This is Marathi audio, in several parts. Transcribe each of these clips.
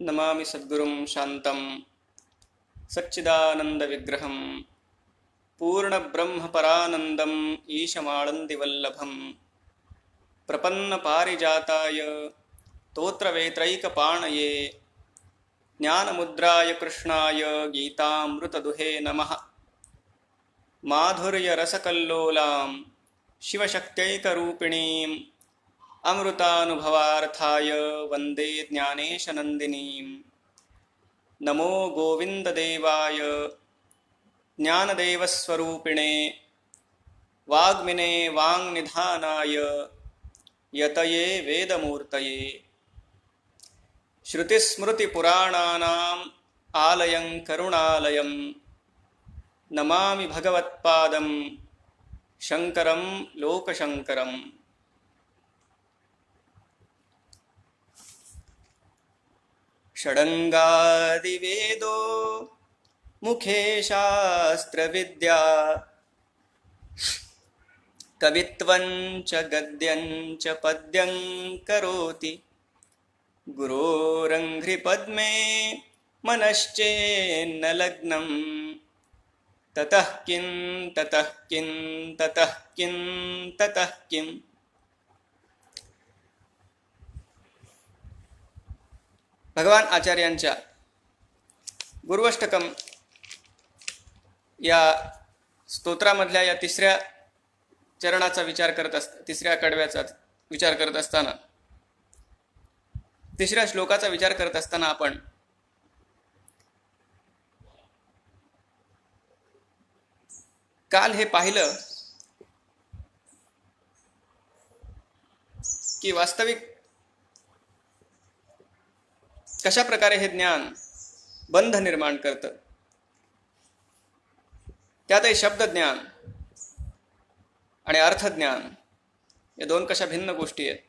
नमामि सद्गुरुं शान्तं सच्चिदानन्दविग्रहं पूर्णब्रह्मपरानन्दम् ईशमाळन्दिवल्लभं प्रपन्नपारिजाताय तोत्रवेत्रैकपाणये ज्ञानमुद्राय कृष्णाय गीतामृतदुहे नमः। माधुर्यरसकल्लोलां शिवशक्त्यैकरूपिणीम् अमृतानुभवार्थाय वन्दे ज्ञानेशनन्दिनीं। नमो गोविन्ददेवाय ज्ञानदेवस्वरूपिणे वाग्मिने वाङ्निधानाय यतये वेदमूर्तये। श्रुतिस्मृतिपुराणानाम् आलयं करुणालयं नमामि भगवत्पादं शङ्करं लोकशङ्करम्। षडङ्गादिवेदो मुखे शास्त्रविद्या कवित्वं च गद्यं च पद्यं करोति गुरोरङ्घ्रिपद्मे मनश्चेन्न लग्नं ततः किं ततः किं ततः किं ततः किम्। भगवान आचार्यांच्या गुरुअष्टकम या स्तोत्रामधल्या या तिसऱ्या चरणाचा विचार करत तिसऱ्या कडव्याचा विचार करत असताना, तिसऱ्या श्लोकाचा विचार करत असताना आपण काल हे पाहिलं की वास्तविक कशा प्रकारे हे ज्ञान बंध निर्माण करतं। त्यातही शब्दज्ञान आणि अर्थज्ञान या दोन कशा भिन्न गोष्टी आहेत।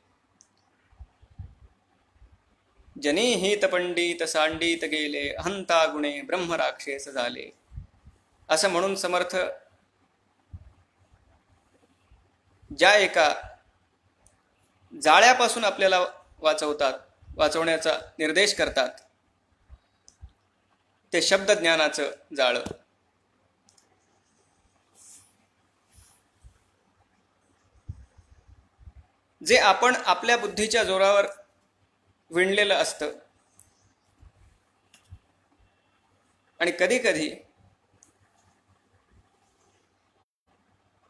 जनी हित पंडित सांडित गेले अहंता गुणे ब्रह्मराक्षस झाले, असं म्हणून समर्थ ज्या एका जाळ्यापासून आपल्याला वाचवण्याचा निर्देश करतात ते शब्दज्ञानाचं जाळं। जे आपण आपल्या बुद्धीच्या जोरावर विणलेलं असतं आणि कधी कधी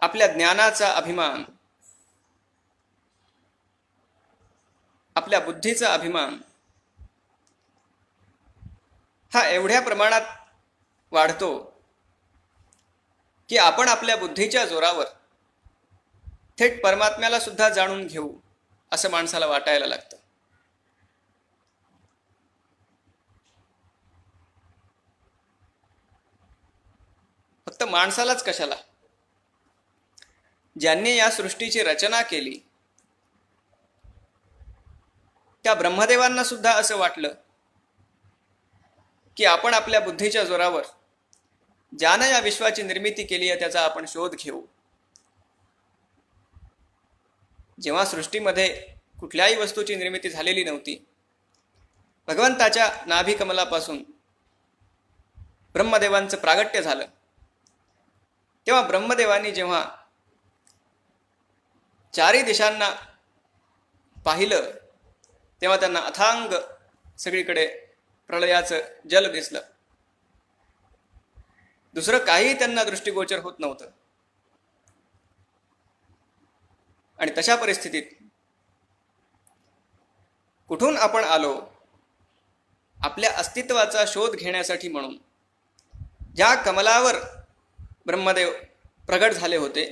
आपल्या ज्ञानाचा अभिमान, आपल्या बुद्धीचा अभिमान हा एवढ्या प्रमाणात वाढतो की आपण आपल्या बुद्धीच्या जोरावर थेट परमात्म्याला सुद्धा जाणून घेऊ असं माणसाला वाटायला लागतं। फक्त माणसालाच कशाला, ज्यांनी या सृष्टीची रचना केली त्या ब्रह्मदेवांना सुद्धा असं वाटलं की आपण आपल्या बुद्धीच्या जोरावर ज्यानं या विश्वाची निर्मिती केली आहे त्याचा आपण शोध घेऊ। जेव्हा सृष्टीमध्ये कुठल्याही वस्तूची निर्मिती झालेली नव्हती, भगवंताच्या नाभी कमलापासून ब्रह्मदेवांचं प्रागट्य झालं, तेव्हा ब्रह्मदेवांनी जेव्हा चारी दिशांना पाहिलं तेव्हा त्यांना अथांग सगळीकडे प्रलयाचं जल दिसलं। दुसरं काही त्यांना दृष्टिगोचर होत नव्हतं। आणि तशा परिस्थितीत कुठून आपण आलो, आपल्या अस्तित्वाचा शोध घेण्यासाठी म्हणून ज्या कमलावर ब्रह्मदेव प्रगट झाले होते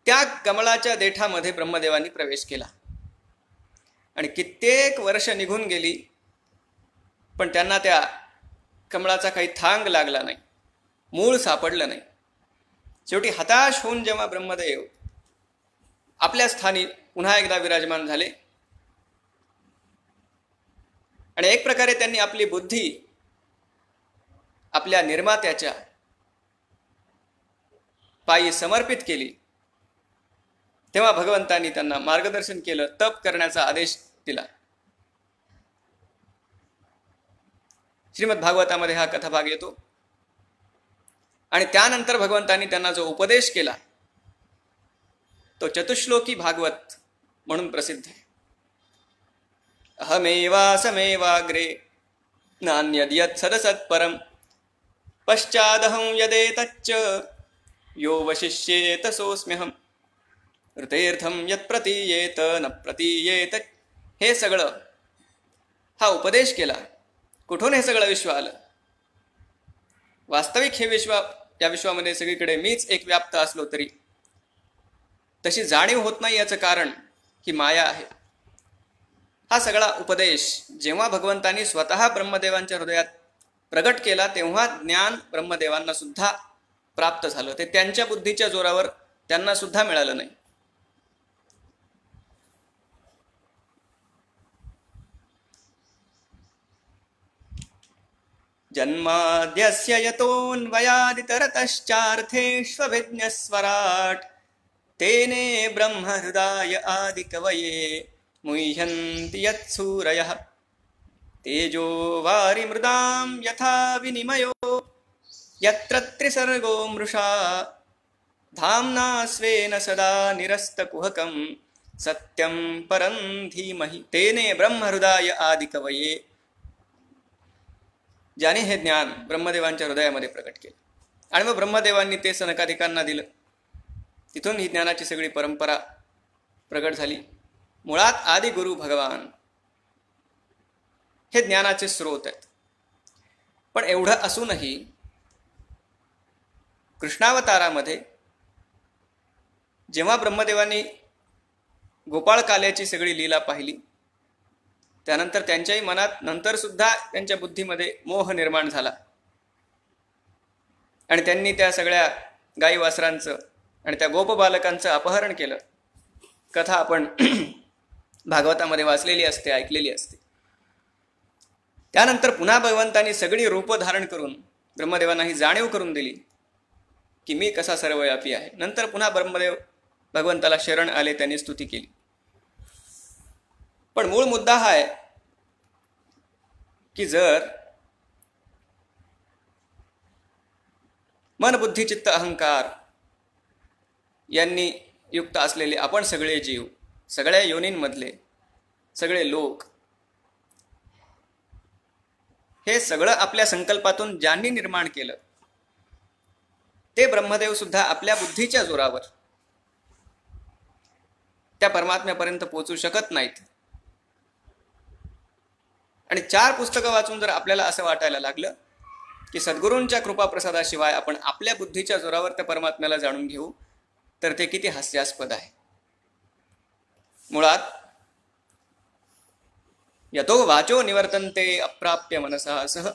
त्या कमळाच्या देठामध्ये ब्रह्मदेवांनी प्रवेश केला आणि कित्येक वर्ष निघून गेली, पण त्यांना त्या कमळाचा काही थांग लागला नाही, मूळ सापडलं नाही। शेवटी हताश होऊन जेव्हा ब्रह्मदेव आपल्या स्थानी पुन्हा एकदा विराजमान झाले आणि एक प्रकारे त्यांनी आपली बुद्धी आपल्या निर्मात्याच्या पायी समर्पित केली, तेव्हा भगवंतांनी त्यांना मार्गदर्शन केलं, तप करण्याचा आदेश दिला. श्रीमद भागवतामध्ये हा कथाभाग येतो आणि त्यानंतर भगवंतांनी त्यांना जो उपदेश केला तो चतुश्लोकी भागवत म्हणून प्रसिद्ध आहे. अहमेवासमेवाग्रे नान्यद्यत् सदसत्परं पश्चादहं यदेतच्च यो वशिष्येत सोऽस्म्यहं ऋतेर्थं यत् प्रतीयेत न प्रतीयेत. हे सगळं हा उपदेश केला. कुठून हे सगळं विश्व आलं? वास्तविक हे विश्व, या विश्वामध्ये सगळीकडे मीच एक व्याप्त असलो तरी तशी जाणीव होत नाही. याचं कारण ही माया आहे. हा सगळा उपदेश जेव्हा भगवंतांनी स्वतः ब्रह्मदेवांच्या हृदयात प्रगट केला तेव्हा ज्ञान ब्रह्मदेवांना सुद्धा प्राप्त झालं. ते त्यांच्या बुद्धीच्या जोरावर त्यांना सुद्धा मिळालं नाही. जन्माद्यस्य यतोऽन्वयादितरतश्चार्थेष्वभिज्ञस्वराट् तेने ब्रह्महृदाय आदिकवये मुह्यन्ति यत्सूरयः तेजो वारिमृदां यथा विनिमयो यत्र त्रिसर्गो मृषा धाम्ना स्वेन सदा निरस्तकुहकं सत्यं परं धीमहि. तेने ब्रह्महृदाय आदिकवये. ज्याने हे ज्ञान ब्रह्मदेवांच्या हृदयामध्ये प्रकट केलं आणि मग ब्रह्मदेवांनी ते सनकादिकांना दिलं. तिथून ही ज्ञानाची सगळी परंपरा प्रगट झाली. मुळात आदि गुरु भगवान हे ज्ञानाचे स्रोत आहेत. पण एवढं असूनही कृष्णावतारामध्ये जेव्हा ब्रह्मदेवांनी गोपाळ काल्याची सगळी लीला पाहिली त्यानंतर त्यांच्याही मनात नंतर सुद्धा त्यांच्या बुद्धीमध्ये मोह निर्माण झाला आणि त्यांनी त्या सगळ्या गाई वासरांचं आणि त्या गोपबालकांचं अपहरण केलं. कथा आपण भागवतामध्ये वाचलेली असते, ऐकलेली असते. त्यानंतर पुन्हा भगवंतांनी सगळी रूप धारण करून ब्रह्मदेवांना ही जाणीव करून दिली की मी कसा सर्वव्यापी आहे. नंतर पुन्हा ब्रह्मदेव भगवंताला शरण आले, त्यांनी स्तुती केली. पण मूळ मुद्दा हा आहे की जर मन बुद्धी चित्त अहंकार यांनी युक्त असलेले आपण सगळे जीव, सगळ्या योनींमधले सगळे लोक, हे सगळं आपल्या संकल्पातून ज्यांनी निर्माण केलं ते ब्रह्मदेव सुद्धा आपल्या बुद्धीच्या जोरावर त्या परमात्म्यापर्यंत पोहोचू शकत नाहीत. आणि 4 पुस्तकं वाचून जर आपल्याला असं वाटायला लागलं की सद्गुरूंच्या कृपाप्रसादाशिवाय आपण आपल्या बुद्धीच्या जोरावर त्या परमात्म्याला जाणून घेऊ तर ते किती हास्यास्पद आहे. मुळात यतो वाचो निवर्तन्ते अप्राप्य मनसा सह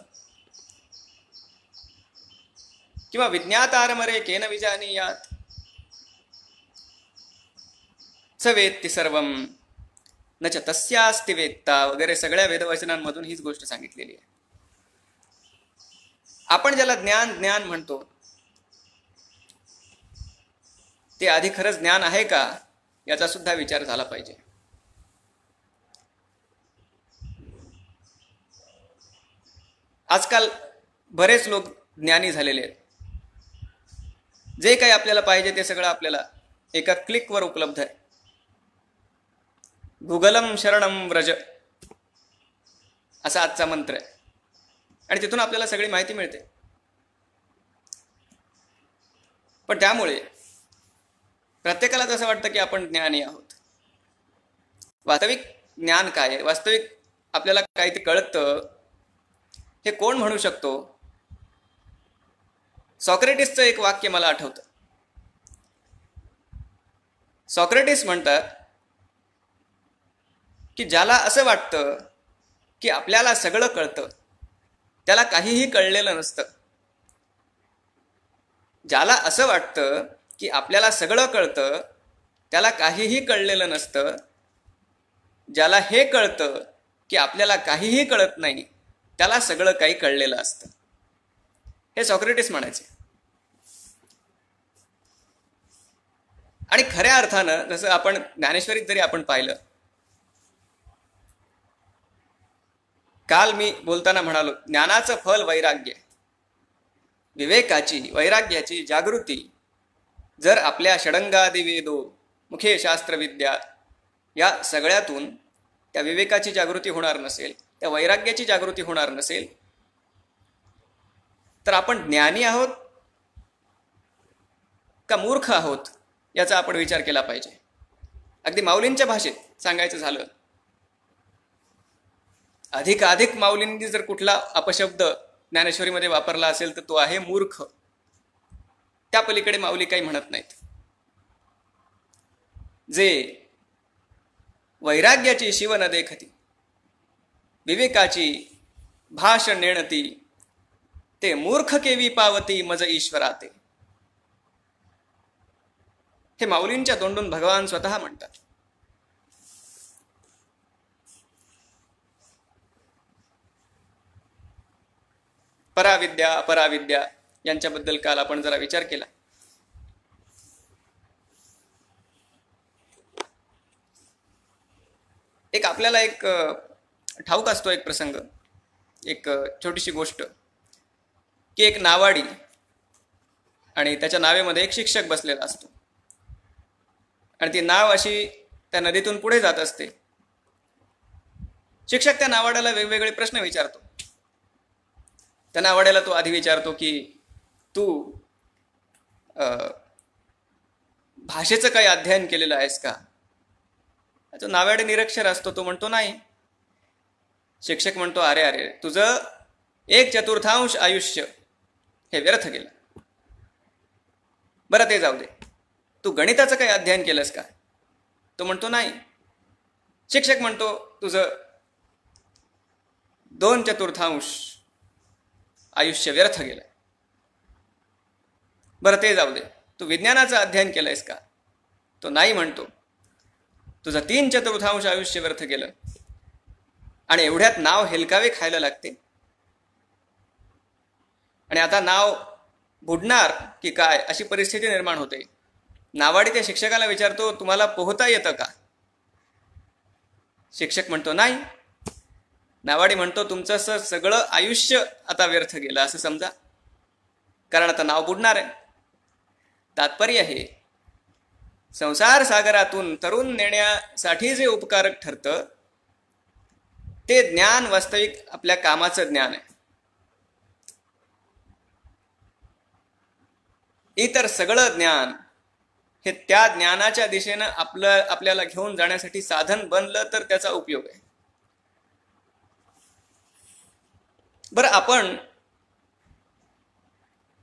किंवा विज्ञातारमरे केन विजानीयात स वेत्ति सर्वं न च तस्यास्ति वेत्ता वगैरे सगळ्या वेदवचनांमधून हीच गोष्ट सांगितलेली आहे. आपण ज्याला ज्ञान ज्ञान म्हणतो ते आधी खरंच ज्ञान आहे का याचा सुद्धा विचार झाला पाहिजे. आजकाल बरेच लोक ज्ञानी झालेले आहेत. जे काही आपल्याला पाहिजे ते सगळं आपल्याला एका क्लिकवर उपलब्ध आहे. गुगलम शरणम व्रज असा आजचा मंत्र आहे आणि तिथून आपल्याला सगळी माहिती मिळते. पण त्यामुळे प्रत्येकालाच असं वाटतं की आपण ज्ञानी आहोत. वास्तविक ज्ञान काय आहे, वास्तविक आपल्याला काय ते कळतं हे कोण म्हणू शकतो? सॉक्रेटिसचं एक वाक्य मला आठवतं. सॉक्रेटिस म्हणतात की ज्याला असं वाटतं की आपल्याला सगळं कळतं त्याला काहीही कळलेलं नसतं. ज्याला असं वाटतं की आपल्याला सगळं कळतं त्याला काहीही कळलेलं नसतं. ज्याला हे कळतं की आपल्याला काहीही कळत नाही त्याला सगळं काही कळलेलं असतं. हे सॉक्रेटिस म्हणायचे. आणि खऱ्या अर्थानं जसं आपण ज्ञानेश्वरीत जरी आपण पाहिलं काल मी बोलताना म्हणालो, ज्ञानाचं फल वैराग्य. विवेकाची, वैराग्याची जागृती जर आपल्या षडंगादी वेदो मुखे शास्त्रविद्या या सगळ्यातून त्या विवेकाची जागृती होणार नसेल, त्या वैराग्याची जागृती होणार नसेल, तर आपण ज्ञानी आहोत का मूर्ख आहोत याचा आपण विचार केला पाहिजे. अगदी माऊलींच्या भाषेत सांगायचं झालं, अधिकाधिक माऊलींनी जर कुठला अपशब्द ज्ञानेश्वरीमध्ये वापरला असेल तर तो आहे मूर्ख. त्या पलीकडे माऊली काही म्हणत नाहीत. जे वैराग्याची शिव न देखती, विवेकाची भाष नेणती, ते मूर्ख केवी पावती मज ईश्वराते. हे माऊलींच्या तोंडून भगवान स्वतः म्हणतात. पराविद्या अपराविद्या यांच्याबद्दल काल आपण जरा विचार केला. एक आपल्याला एक ठाऊक असतो एक प्रसंग, एक छोटीशी गोष्ट, की एक नावाडी आणि त्याच्या नावेमध्ये एक शिक्षक बसलेला असतो आणि ती नाव अशी त्या नदीतून पुढे जात असते. शिक्षक त्या नावाड्याला वेगवेगळे प्रश्न विचारतो. त्या नावाड्याला तो आधी विचारतो की तू भाषेचं काही अध्ययन केलेलं आहेस का? तो नावाडे निरक्षर असतो, तो म्हणतो नाही. शिक्षक म्हणतो, अरे अरे, तुझं 1/4 आयुष्य हे व्यर्थ गेलं. बरं ते जाऊ दे, तू गणिताचं काही अध्ययन केलंस का? तो म्हणतो नाही. शिक्षक म्हणतो, तुझं 2/4 आयुष्य व्यर्थ गेलं. बरं ते जाऊ दे, तू विज्ञानाचं अध्ययन केलंयस का? तो नाही म्हणतो. तुझं 3/4 आयुष्य व्यर्थ गेलं. आणि एवढ्यात नाव हेलकावे खायला लागते. आणि आता नाव बुडणार की काय अशी परिस्थिती निर्माण होते. नावाडी त्या शिक्षकाला विचारतो, तुम्हाला पोहता येतं का? शिक्षक म्हणतो नाही. नावाडी म्हणतो, तुमचं सगळं आयुष्य आता व्यर्थ गेलं असं समजा, कारण आता नाव बुडणार आहे. तात्पर्य हे, संसार सागरातून तरुण नेण्यासाठी जे उपकारक ठरतं ते ज्ञान वास्तविक आपल्या कामाचं ज्ञान आहे. इतर सगळं ज्ञान हे त्या ज्ञानाच्या दिशेनं आपल्याला घेऊन जाण्यासाठी साधन बनलं तर त्याचा उपयोग आहे. बरं, आपण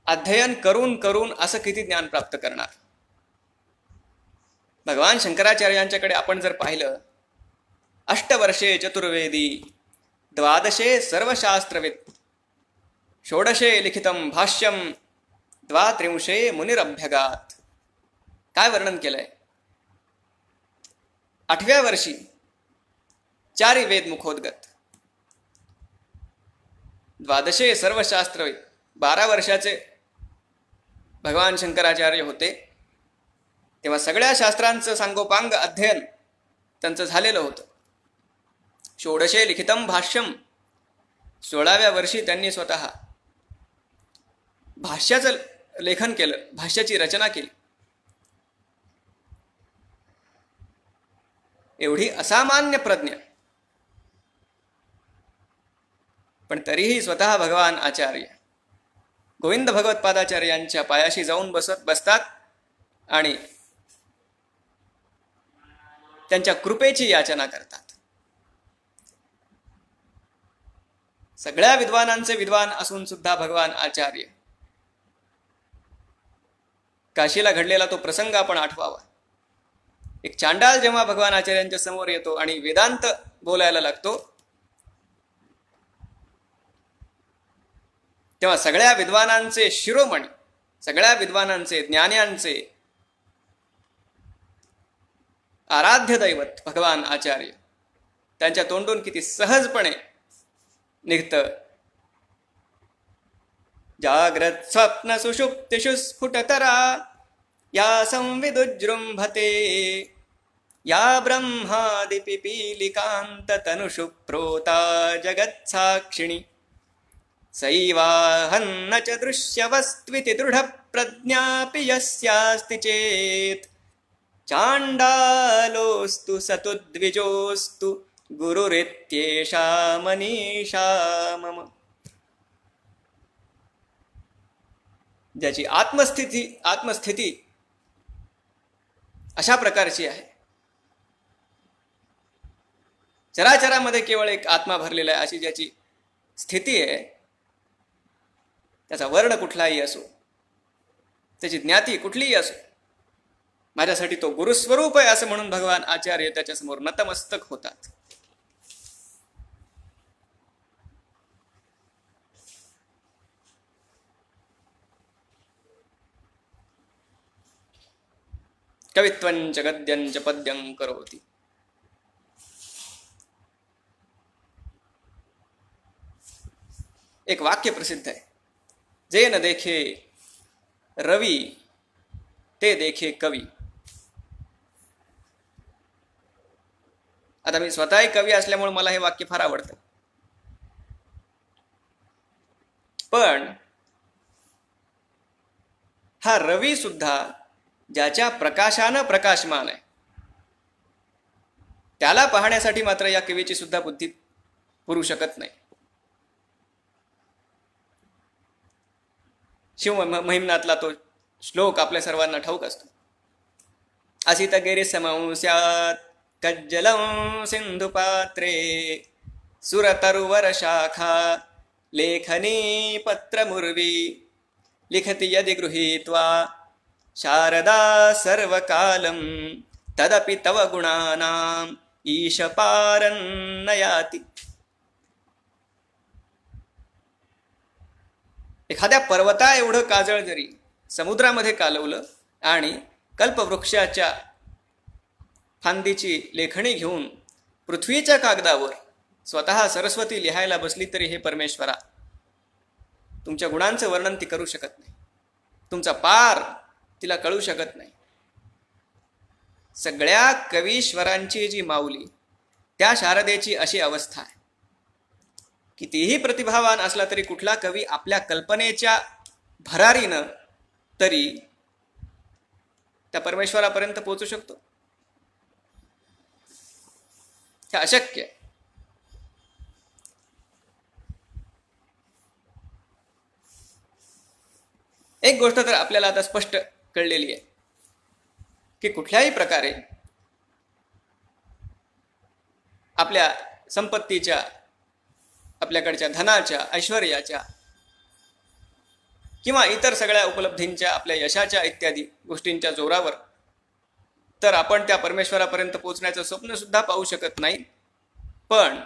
अध्ययन करून करून असं किती ज्ञान प्राप्त करणार? भगवान शंकराचार्यांच्याकडे आपण जर पाहिलं, 8 वर्षे चतुर्वेदी, 12 सर्वशास्त्रविद, 16 लिखितम भाष्यम, 32 मुनिरभ्यगात. काय वर्णन केलंय? 8व्या वर्षी 4 वेद मुखोद्गत, 12 सर्वशास्त्रविद. 12 वर्षाचे भगवान शंकराचार्य होते, तेव्हा सगळ्या शास्त्रांचं सांगोपांग अध्ययन त्यांचं झालेलं होतं. 16 लिखितम भाष्यम, 16व्या वर्षी त्यांनी स्वतः भाष्याचं लेखन केलं, भाष्याची रचना केली. एवढी असामान्य प्रज्ञा, पण तरीही स्वतः भगवान आचार्य गोविंद भगवत्पादाचार्यांच्या पायाशी जाऊन बसतात आणि त्यांच्या कृपेची याचना करतात. सगळ्या विद्वानांचे विद्वान असून सुद्धा भगवान आचार्य. काशीला घडलेला तो प्रसंग आपण आठवावा. एक चांडाल जेव्हा भगवान आचार्यांच्या समोर येतो आणि वेदांत बोलायला लागतो, तेव्हा सगळ्या विद्वानांचे शिरोमणी, सगळ्या विद्वानांचे, ज्ञान्यांचे आराध्य दैवत भगवान आचार्य, त्यांच्या तोंडून किती सहजपणे निघतं, जाग्रत स्वप्न सुषुप्तिषु स्फुटतरा या संविदुजृंभते या ब्रह्मादिपिपीलिकांत तनुषु प्रोता जगत्साक्षिणी सैवाहन्न च दृश्यवस्त्विति दृढप्रज्ञापि यस्यास्ति चेत् चाण्डालोऽस्तु सतु द्विजोऽस्तु गुरुरित्येषा मनीषा मम. ज्याची आत्मस्थिती अशा प्रकारची आहे, चराचरामध्ये केवळ एक आत्मा भरलेला आहे अशी ज्याची स्थिती आहे, त्याचा वर्ण कुठलाही असो, त्याची ज्ञाती कुठलीही असो, माझ्यासाठी तो गुरुस्वरूप आहे असं म्हणून भगवान आचार्य त्याच्यासमोर नतमस्तक होतात. कवित्वंच गद्यंच पद्यं करोति. एक वाक्य प्रसिद्ध आहे, जे न देखे रवी ते देखे कवी. आता मी स्वतःही कवी असल्यामुळे मला हे वाक्य फार आवडतं. पण हा रवी सुद्धा ज्याच्या प्रकाशानं प्रकाशमान आहे, त्याला पाहण्यासाठी मात्र या कवीची सुद्धा बुद्धी पुरू शकत नाही. शिव महिम्नातला तो श्लोक आपल्या सर्वांना ठाऊक असतो. असित गिरी समंस्यात कज्जलं सिंधु पात्रे सुरतरुवर शाखा लेखनी पत्रमुर्वी लिखति यदि गृहीत्वा शारदा सर्वकालं तदपि तव गुणानां ईशपारं नयाति. एखाद्या पर्वता एवढं काजळ जरी समुद्रामध्ये कालवलं आणि कल्पवृक्षाच्या फांदीची लेखणी घेऊन पृथ्वीच्या कागदावर स्वतः सरस्वती लिहायला बसली तरी हे परमेश्वरा, तुमच्या गुणांचं वर्णन ती करू शकत नाही, तुमचा पार तिला कळू शकत नाही. सगळ्या कवीश्वरांची जी माऊली त्या शारदेची अशी अवस्था आहे. कितीही प्रतिभावान असला तरी कुठला कवी आपल्या कल्पनेच्या भरारीनं तरी त्या परमेश्वरापर्यंत पोहोचू शकतो? हे अशक्य. एक गोष्ट तर आपल्याला आता स्पष्ट कळलेली आहे की कुठल्याही प्रकारे आपल्या संपत्तीच्या, आपल्याकडच्या धनाच्या, ऐश्वर्याच्या किंवा इतर सगळ्या उपलब्धींच्या, आपल्या यशाच्या इत्यादी गोष्टींच्या जोरावर तर आपण त्या परमेश्वरापर्यंत पोहोचण्याचं स्वप्न सुद्धा पाहू शकत नाही. पण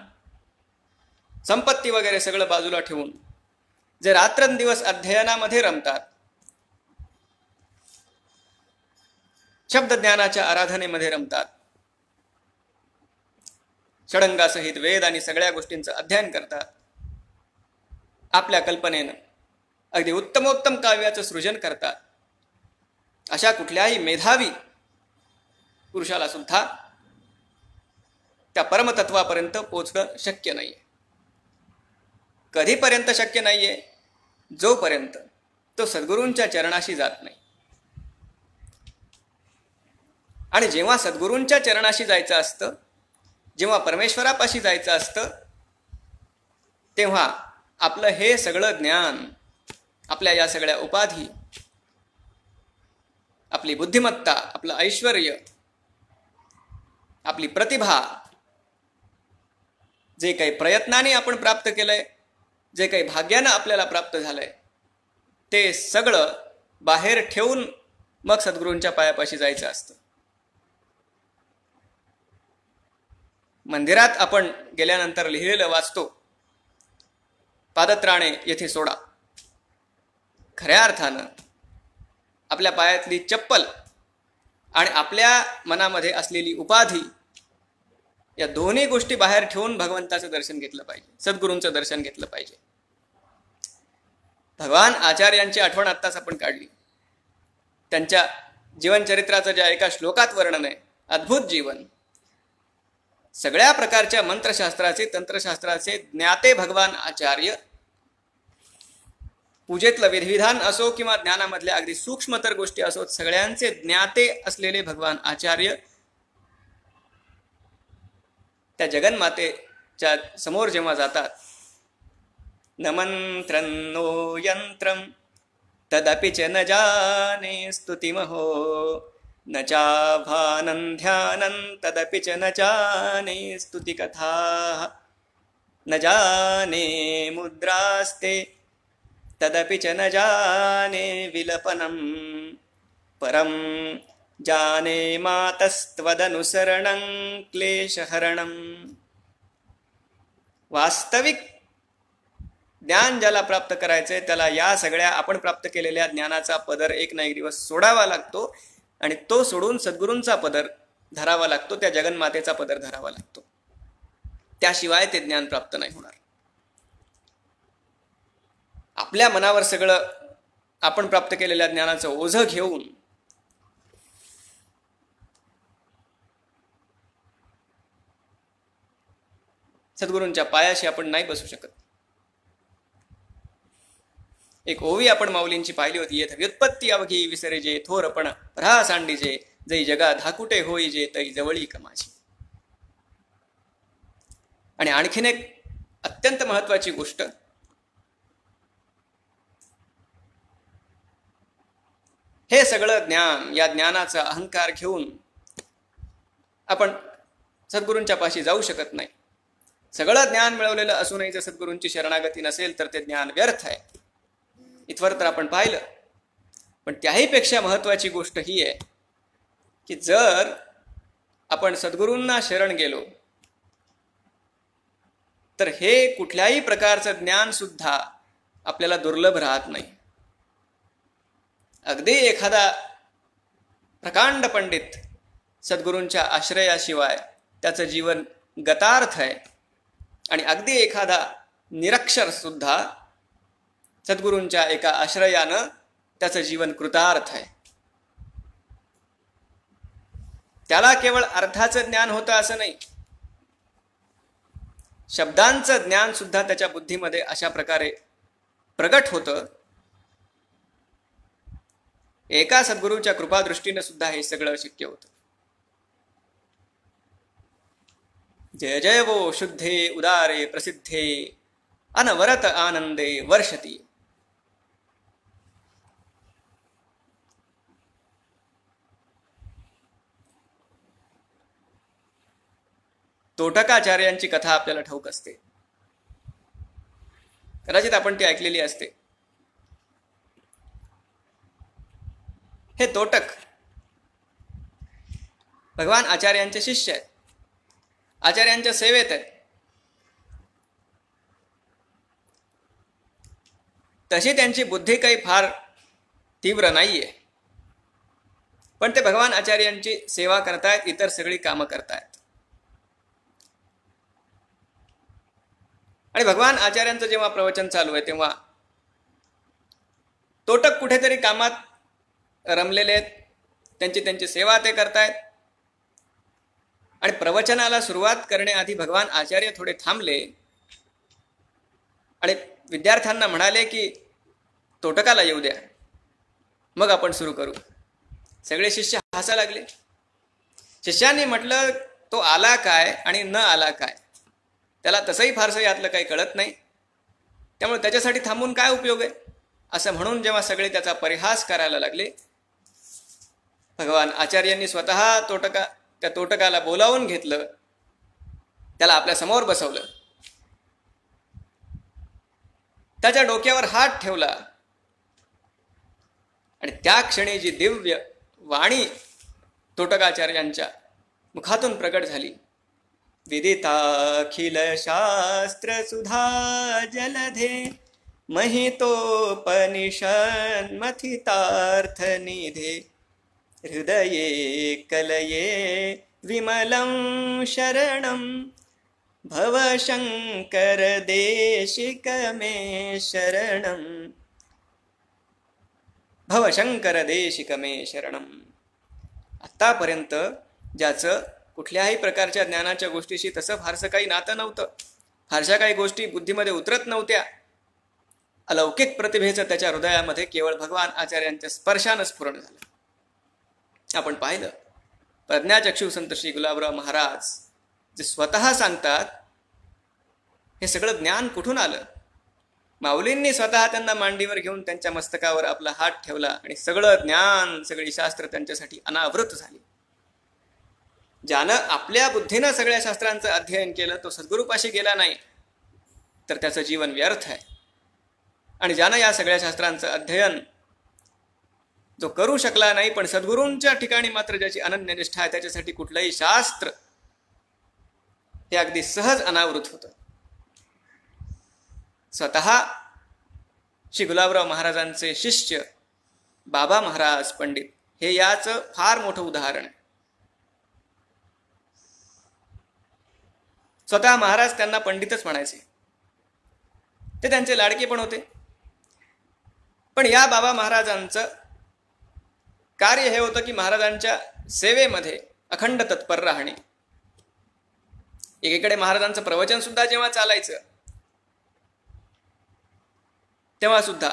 संपत्ती वगैरे सगळं बाजूला ठेवून जे रात्रंदिवस अध्ययनामध्ये रमतात, शब्दज्ञानाच्या आराधनेमध्ये रमतात, षडंगासहित वेद आणि सगळ्या गोष्टींचं अध्ययन करतात, आपल्या कल्पनेनं अगदी उत्तमोत्तम काव्याचं सृजन करतात, अशा कुठल्याही मेधावी पुरुषाला सुद्धा त्या परमतत्वापर्यंत पोहोचणं शक्य नाहीये. कधीपर्यंत शक्य नाहीये? जोपर्यंत तो सद्गुरूंच्या चरणाशी जात नाही. आणि जेव्हा सद्गुरूंच्या चरणाशी जायचं असतं, जेव्हा परमेश्वरापाशी जायचं असतं, तेव्हा आपलं हे सगळं ज्ञान, आपल्या या सगळ्या उपाधी, आपली बुद्धिमत्ता, आपलं ऐश्वर्य, आपली प्रतिभा, जे काही प्रयत्नाने आपण प्राप्त केलंय, जे काही भाग्यानं आपल्याला प्राप्त झालंय, ते सगळं बाहेर ठेवून मग सद्गुरूंच्या पायापाशी जायचं असतं. मंदिरात आपण गेल्यानंतर लिहिलेलं वाचतो, पादत्राणे येथे सोडा. खऱ्या अर्थानं आपल्या पायातली चप्पल आणि आपल्या मनामध्ये असलेली उपाधी, या दोन्ही गोष्टी बाहेर ठेवून भगवंताचं दर्शन घेतलं पाहिजे, सद्गुरूंचं दर्शन घेतलं पाहिजे. भगवान आचार्यांची आठवण आत्ताच आपण काढली. त्यांच्या जीवनचरित्राचं ज्या एका श्लोकात वर्णन आहे, अद्भुत जीवन, सगळ्या प्रकारच्या मंत्रशास्त्राचे तंत्रशास्त्राचे ज्ञाते भगवान आचार्य, पूजेतलं विधिविधान असो किंवा ज्ञानामधल्या अगदी सूक्ष्मतर गोष्टी असोत, सगळ्यांचे ज्ञाते असलेले भगवान आचार्य त्या जगन्मातेच्या समोर जेव्हा जातात, न मंत्रं नो यंत्रं तदपि च न जाने स्तुतिमहो, न चाभानं ध्यानं तदपि च न जाने स्तुतिकथाः, न जाने मुद्रास्ते तदपि च न जाने विलपनं, परं जाने मातस्त्वदनुसरणं क्लेशहरणं. वास्तविक ज्ञान ज्याला प्राप्त करायचंय त्याला या सगळ्या आपण प्राप्त केलेल्या ज्ञानाचा पदर एक ना एक दिवस सोडावा लागतो आणि तो सोडून सद्गुरूंचा पदर धरावा लागतो, त्या जगन्मातेचा पदर धरावा लागतो. त्याशिवाय ते ज्ञान प्राप्त नाही होणार. आपल्या मनावर सगळं आपण प्राप्त केलेल्या ज्ञानाचं ओझं घेऊन सद्गुरूंच्या पायाशी आपण नाही बसू शकत. एक ओवी आपण माऊलींची पाहिली होती, येथ व्युत्पत्ती अवघी विसरेजे, थोरपण प्रहा सांडीजे, जै जगा धाकुटे होईजे, तै जवळी कमाची. आणि आणखीन एक अत्यंत महत्वाची गोष्ट, हे सगळं ज्ञान, या ज्ञानाचा अहंकार घेऊन आपण सद्गुरूंच्या पाशी जाऊ शकत नाही. सगळं ज्ञान मिळवलेलं असूनही जर सद्गुरूंची शरणागती नसेल तर ते ज्ञान व्यर्थ आहे. इथवर तर आपण पाहिलं. पण त्याहीपेक्षा महत्वाची गोष्ट ही आहे की जर आपण सद्गुरूंना शरण गेलो तर हे कुठल्याही प्रकारचं ज्ञान सुद्धा आपल्याला दुर्लभ राहत नाही. अगदी एखादा प्रकांड पंडित सद्गुरूंच्या आश्रयाशिवाय त्याचं जीवन गतार्थ आहे आणि अगदी एखादा निरक्षर सुद्धा सद्गुरूंच्या एका आश्रयानं त्याचं जीवन कृतार्थ आहे. त्याला केवळ अर्थाचं ज्ञान होतं असं नाही, शब्दांचं ज्ञान सुद्धा त्याच्या बुद्धीमध्ये अशा प्रकारे प्रगट होतं. एका सद्गुरूच्या कृपादृष्टीनं सुद्धा हे सगळं शक्य होतं. जय जय वो शुद्धे उदारे प्रसिद्धे, अनवरत आनंदे वर्षती. तोटकाचार्यांची कथा आपल्याला ठाऊक असते, कदाचित आपण ती ऐकलेली असते. हे तोटक भगवान आचार्यांचे शिष्य आहेत, आचार्यांच्या सेवेत आहेत. तशी त्यांची बुद्धी काही फार तीव्र नाहीये, पण ते भगवान आचार्यांची सेवा करतायत, इतर सगळी कामं करतायत. आणि भगवान आचार्यांचं जेव्हा प्रवचन चालू आहे तेव्हा तोटक कुठेतरी कामात रमलेले आहेत, त्यांची सेवा ते करतायत. आणि प्रवचनाला सुरुवात करण्याआधी भगवान आचार्य थोडे थांबले आणि विद्यार्थ्यांना म्हणाले की तोटकाला येऊ द्या, मग आपण सुरू करू. सगळे शिष्य हसायला लागले. शिष्यांनी म्हटलं तो आला काय आणि न आला काय, त्याला तसंही फारसं यातलं काही कळत नाही, त्यामुळे त्याच्यासाठी थांबून काय उपयोग आहे, असं म्हणून जेव्हा सगळे त्याचा परिहास करायला लागले, भगवान आचार्यांनी स्वतः त्या तोटकाला बोलावून घेतलं, त्याला आपल्या समोर बसवलं, त्याच्या डोक्यावर हात ठेवला आणि त्या क्षणी जी दिव्य वाणी तोटकाचार्यांच्या मुखातून प्रकट झाली, विदिताखिल शास्त्र सुधा जलधे, महितोपनिषन् मथितार्थ निधे, हृदये कलये विमलं शरणं, भवशंकर देशिक मे शरणं, भवशंकर देशिक मे शरणं. आतापर्यंत ज्याचं कुठल्याही प्रकारच्या ज्ञानाच्या गोष्टीशी तसं फारसं काही नातं नव्हतं. फारशा काही गोष्टी बुद्धीमध्ये उतरत नव्हत्या. अलौकिक प्रतिभेचं त्याच्या हृदयामध्ये केवळ भगवान आचार्यांच्या स्पर्शानं स्फुरण झालं. आपण पाहिलं प्रज्ञाचक्षु संत श्री गुलाबराव महाराज जे स्वतः सांगतात, हे सगळं ज्ञान कुठून आलं? माऊलींनी स्वतः त्यांना मांडीवर घेऊन त्यांच्या मस्तकावर आपला हात ठेवला आणि सगळं ज्ञान, सगळी शास्त्र त्यांच्यासाठी अनावृत झाली. ज्यानं आपल्या बुद्धीनं सगळ्या शास्त्रांचं अध्ययन केलं तो सद्गुरूपाशी गेला नाही तर त्याचं जीवन व्यर्थ आहे. आणि ज्यानं या सगळ्या शास्त्रांचं अध्ययन जो करू शकला नाही पण सद्गुरूंच्या ठिकाणी मात्र ज्याची अनन्य निष्ठा आहे, त्याच्यासाठी कुठलंही शास्त्र हे अगदी सहज अनावृत होतं. स्वतः श्री गुलाबराव महाराजांचे शिष्य बाबा महाराज पंडित हे याचं फार मोठं उदाहरण आहे. स्वतः महाराज त्यांना पंडितच म्हणायचे. ते त्यांचे लाडके पण होते. पण या बाबा महाराजांचं कार्य हे होतं की महाराजांच्या सेवेमध्ये अखंड तत्पर राहणे. एकीकडे महाराजांचं प्रवचन सुद्धा जेव्हा चालायचं तेव्हा सुद्धा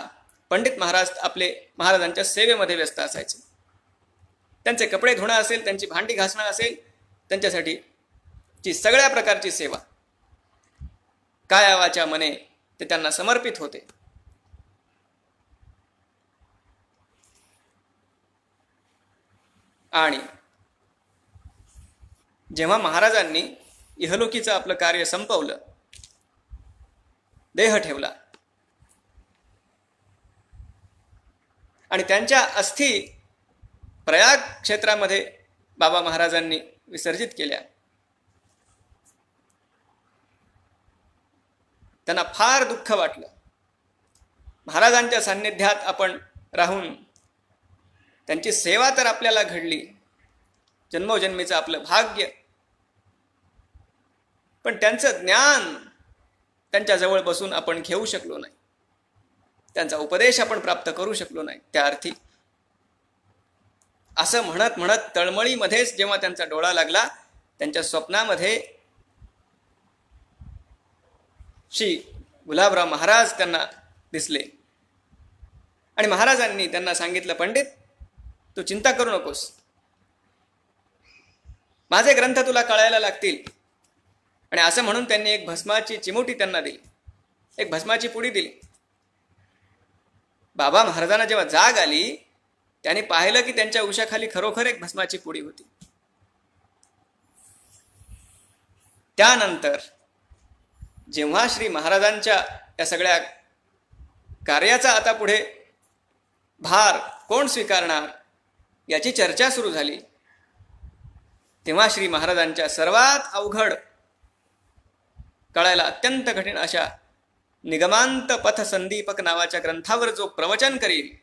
पंडित महाराज आपले महाराजांच्या सेवेमध्ये व्यस्त असायचे. त्यांचे कपडे धुणं असेल, त्यांची भांडी घासणं असेल, त्यांच्यासाठी ची सगळ्या प्रकारची सेवा काया वाचा मने ते त्यांना समर्पित होते. आणि जेव्हा महाराजांनी इहलोकीचं आपलं कार्य संपवलं, देह ठेवला आणि त्यांच्या अस्थी प्रयाग क्षेत्रामध्ये बाबा महाराजांनी विसर्जित केल्या, त्यांना फार दुःख वाटलं. महाराजांच्या सान्निध्यात आपण राहून त्यांची सेवा तर आपल्याला घडली, जन्मोजन्मीचं आपलं भाग्य, पण त्यांचं ज्ञान त्यांच्याजवळ बसून आपण घेऊ शकलो नाही, त्यांचा उपदेश आपण प्राप्त करू शकलो नाही. त्या अर्थी असं म्हणत म्हणत तळमळीमध्येच जेव्हा त्यांचा डोळा लागला, त्यांच्या स्वप्नामध्ये श्री गुलाबराव महाराज त्यांना दिसले आणि महाराजांनी त्यांना सांगितलं, पंडित तू चिंता करू नकोस, माझे ग्रंथ तुला कळायला लागतील. आणि असं म्हणून त्यांनी एक भस्माची चिमुटी त्यांना दिली, एक भस्माची पुडी दिली. बाबा महाराजांना जेव्हा जाग आली त्यांनी पाहिलं की त्यांच्या उशाखाली खरोखर एक भस्माची पुडी होती. त्यानंतर जेव्हा श्री महाराजांच्या या सगळ्या कार्याचा आता पुढे भार कोण स्वीकारणार याची चर्चा सुरू झाली, तेव्हा श्री महाराजांच्या सर्वात अवघड, कळायला अत्यंत कठीण अशा निगमांत पथ संदीपक नावाच्या ग्रंथावर जो प्रवचन करील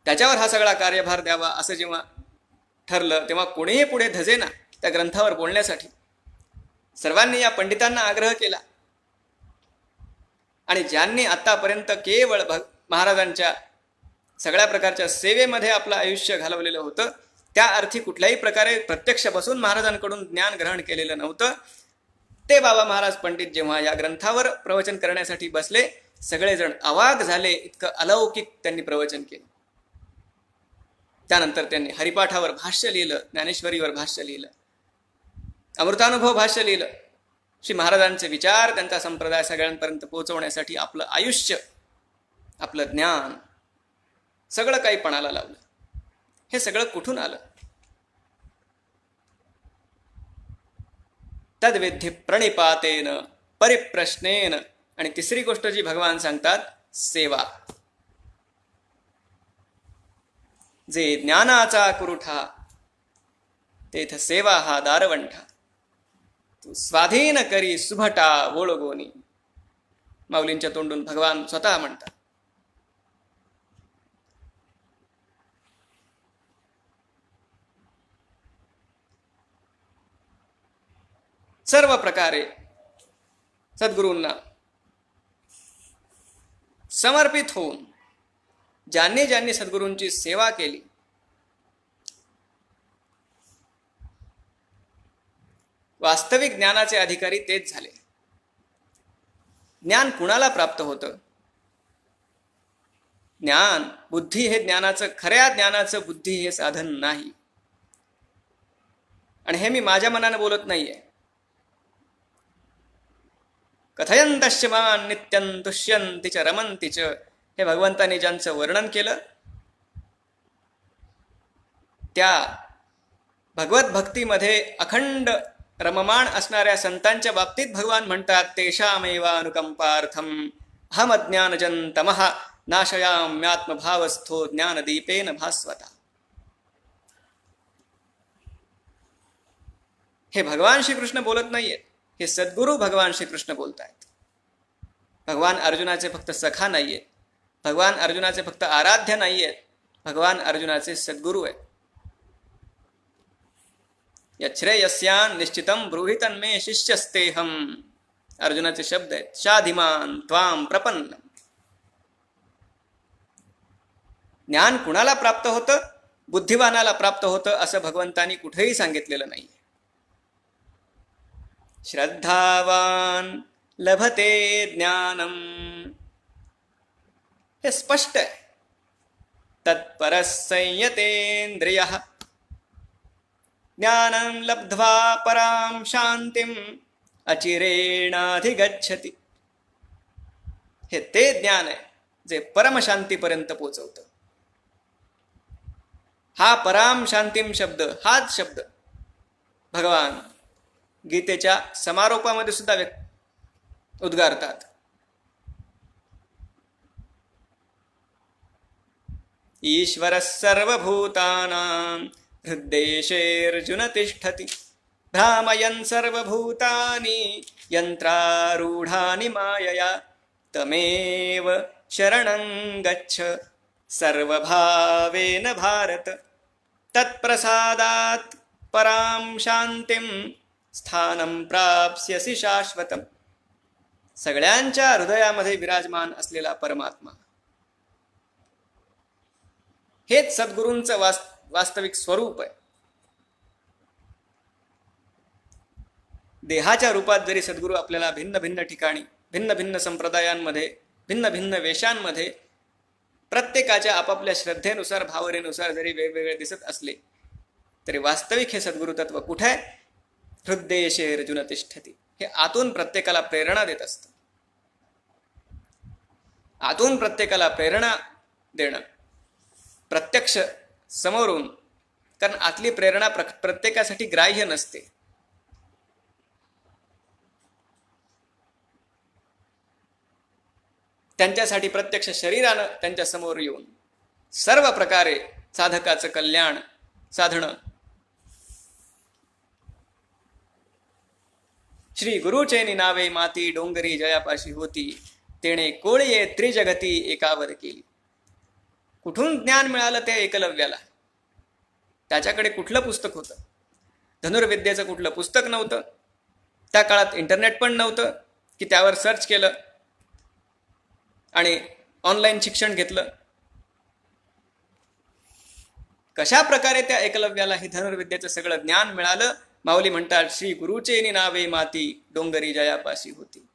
त्याच्यावर हा सगळा कार्यभार द्यावा असं जेव्हा ठरलं, तेव्हा कोणीही पुढे धजेना त्या ग्रंथावर बोलण्यासाठी. सर्वांनी या पंडितांना आग्रह केला आणि ज्यांनी आतापर्यंत केवळ महाराजांच्या सगळ्या प्रकारच्या सेवेमध्ये आपलं आयुष्य घालवलेलं होतं, त्या अर्थी कुठल्याही प्रकारे प्रत्यक्ष बसून महाराजांकडून ज्ञान ग्रहण केलेलं नव्हतं, ते बाबा महाराज पंडित जेव्हा या ग्रंथावर प्रवचन करण्यासाठी बसले, सगळेजण अवाक झाले. इतकं अलौकिक त्यांनी प्रवचन केलं. त्यानंतर त्यांनी हरिपाठावर भाष्य लिहिलं, ज्ञानेश्वरीवर भाष्य लिहिलं, अमृतानुभव भाष्य लिहिलं. श्री महाराजांचे विचार, त्यांचा संप्रदाय सगळ्यांपर्यंत पोहोचवण्यासाठी आपलं आयुष्य, आपलं ज्ञान सगळं काही पणाला लावलं. हे सगळं कुठून आलं? तद्विधी प्रणिपातेन परिप्रश्नेन. आणि तिसरी गोष्ट जी भगवान सांगतात, सेवा. जे ज्ञानाचा कुरुठा तेथ सेवा हा दारवंठा. तू स्वाधीन करी सुभटा वोळगोनी. माऊलींच्या तोंडून भगवान स्वतः म्हणतात. सर्व प्रकारे सद्गुरूंना समर्पित होऊन ज्यांनी ज्यांनी सद्गुरूंची सेवा केली वास्तविक ज्ञानाचे अधिकारी तेच झाले. ज्ञान कुणाला प्राप्त होतं? ज्ञान, बुद्धी हे ज्ञानाचं, खऱ्या ज्ञानाचं बुद्धी हे साधन नाही. आणि हे मी माझ्या मनानं बोलत नाहीये. कथयन्तश्च मां नित्यं तुष्यन्ति च रमन्ति च, हे भगवंतांनी ज्यांचं वर्णन केलं त्या भगवत भक्तीमध्ये अखंड रममाण असणाऱ्या संतांच्या बाबतीत भगवान म्हणतात, तेषामेवानुकंपार्थम अहमज्ञानजं तमः नाशयाम्यात्मभावस्थो ज्ञानदीपेन भास्वता. हे भगवान श्रीकृष्ण बोलत नाहीयेत, हे सद्गुरू भगवान श्रीकृष्ण बोलतायत. भगवान अर्जुनाचे फक्त सखा नाहीयेत, भगवान अर्जुनाचे फक्त आराध्य नाहीयेत, भगवान अर्जुनाचे सद्गुरू आहेत. यच्छ्रेयस्यान् निश्चितं ब्रूहि तन्मे शिष्यस्तेहम, अर्जुनाचे शब्द आहेत. शाधिमान त्वाम प्रपन्नम. ज्ञान कुणाला प्राप्त होतं? बुद्धिवानाला प्राप्त होतं असं भगवंतांनी कुठेही सांगितलेलं नाही. श्रद्धावान लभते ज्ञानम, हे स्पष्ट आहे. तत्परः संयतेन्द्रियः ज्ञानं लब्ध्वा परां शांतिम अचिरेणाधिगच्छति. हे ते ज्ञान आहे जे परमशांतीपर्यंत पोचवतं. हा पराम शांतीम शब्द, हाच शब्द भगवान गीतेच्या समारोपामध्ये सुद्धा उद्गारतात. ईश्वरः सर्वभूतानां हृद्देशेऽर्जुन तिष्ठति, भ्रामयन् सर्वभूतानि यन्त्रारूढानि मायया, तमेव शरणं गच्छ सर्वभावेन भारत, तत्प्रसादात् परां शांतिं स्थानं प्राप्स्यसि शाश्वतम. सगळ्यांच्या हृदयामध्ये विराजमान असलेला परमात्मा हेच सद्गुरूंचं वास्तविक स्वरूप आहे. देहाच्या रूपात जरी सद्गुरू आपल्याला भिन्न भिन्न ठिकाणी, भिन्न भिन्न संप्रदायांमध्ये, भिन्न भिन्न वेशांमध्ये, प्रत्येकाच्या आपापल्या श्रद्धेनुसार, भावनेनुसार जरी वेगवेगळे दिसत असले तरी वास्तविक हे सद्गुरु तत्व कुठे आहे? हृद्देशे अर्जुन तिष्ठती. हे आतून प्रत्येकाला प्रेरणा देत असतं. आतून प्रत्येकाला प्रेरणा देणं प्रत्यक्ष समोरून, कारण आतली प्रेरणा प्रत्येकासाठी ग्राह्य नसते. त्यांच्यासाठी प्रत्यक्ष शरीरानं त्यांच्या समोर येऊन सर्व प्रकारे साधकाचं कल्याण साधणं. श्री गुरुचेनी नावे माती डोंगरी जयापाशी होती, तेणे कोळीये त्रिजगती एकावर केली. कुठून ज्ञान मिळालं त्या एकलव्याला? त्याच्याकडे कुठलं पुस्तक होतं? धनुर्विद्येचं कुठलं पुस्तक नव्हतं. त्या काळात इंटरनेट पण नव्हतं की त्यावर सर्च केलं आणि ऑनलाईन शिक्षण घेतलं. कशा प्रकारे त्या एकलव्याला हे धनुर्विद्येचं सगळं ज्ञान मिळालं? माऊली म्हणतात, श्री गुरुचेनी नावे माती डोंगरी जयापाशी होती.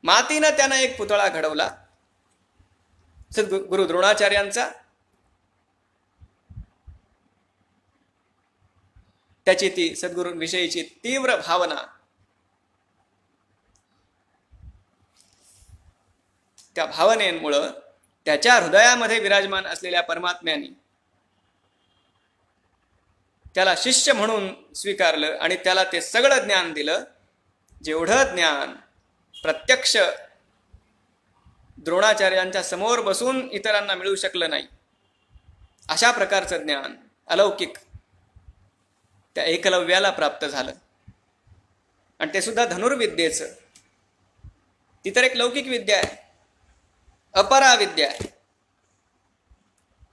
मातीनं त्यानं एक पुतळा घडवला सद्गुरु द्रोणाचार्यांचा. त्याची ती सद्गुरूंविषयीची तीव्र भावना, त्या भावनेमुळं त्याच्या हृदयामध्ये विराजमान असलेल्या परमात्म्याने त्याला शिष्य म्हणून स्वीकारलं आणि त्याला ते सगळं ज्ञान दिलं, जेवढं ज्ञान प्रत्यक्ष द्रोणाचार्यांच्या समोर बसून इतरांना मिळू शकलं नाही. अशा प्रकारचं ज्ञान अलौकिक त्या एकलव्याला प्राप्त झालं. आणि ते सुद्धा धनुर्विद्येचं. ती तर एक लौकिक विद्या आहे, अपराविद्या आहे.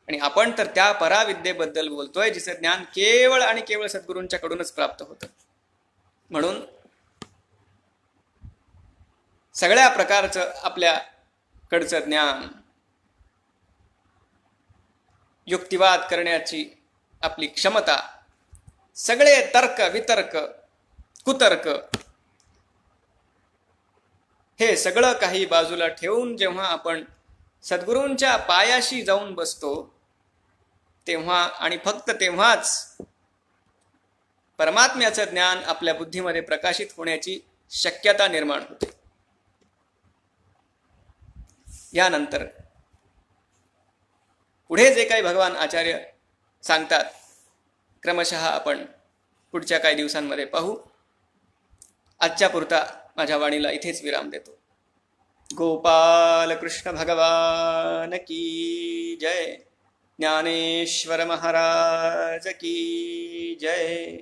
आणि आपण तर त्या पराविद्येबद्दल बोलतोय जिचं ज्ञान केवळ आणि केवळ सद्गुरूंच्या कडूनच प्राप्त होतं. म्हणून सगळ्या प्रकारचं आपल्याकडचं ज्ञान, युक्तिवाद करण्याची आपली क्षमता, सगळे तर्क वितर्क कुतर्क हे सगळं काही बाजूला ठेवून जेव्हा आपण सद्गुरूंच्या पायाशी जाऊन बसतो तेव्हा आणि फक्त तेव्हाच परमात्म्याचं ज्ञान आपल्या बुद्धीमध्ये प्रकाशित होण्याची शक्यता निर्माण होते. यानंतर पुढे जे काही भगवान आचार्य सांगतात क्रमशः आपण पुढच्या काही दिवसांमध्ये पाहू. आजच्या पुरता माझ्या वाणीला इथेच विराम देतो. गोपाल कृष्ण भगवान की जय. ज्ञानेश्वर महाराज की जय.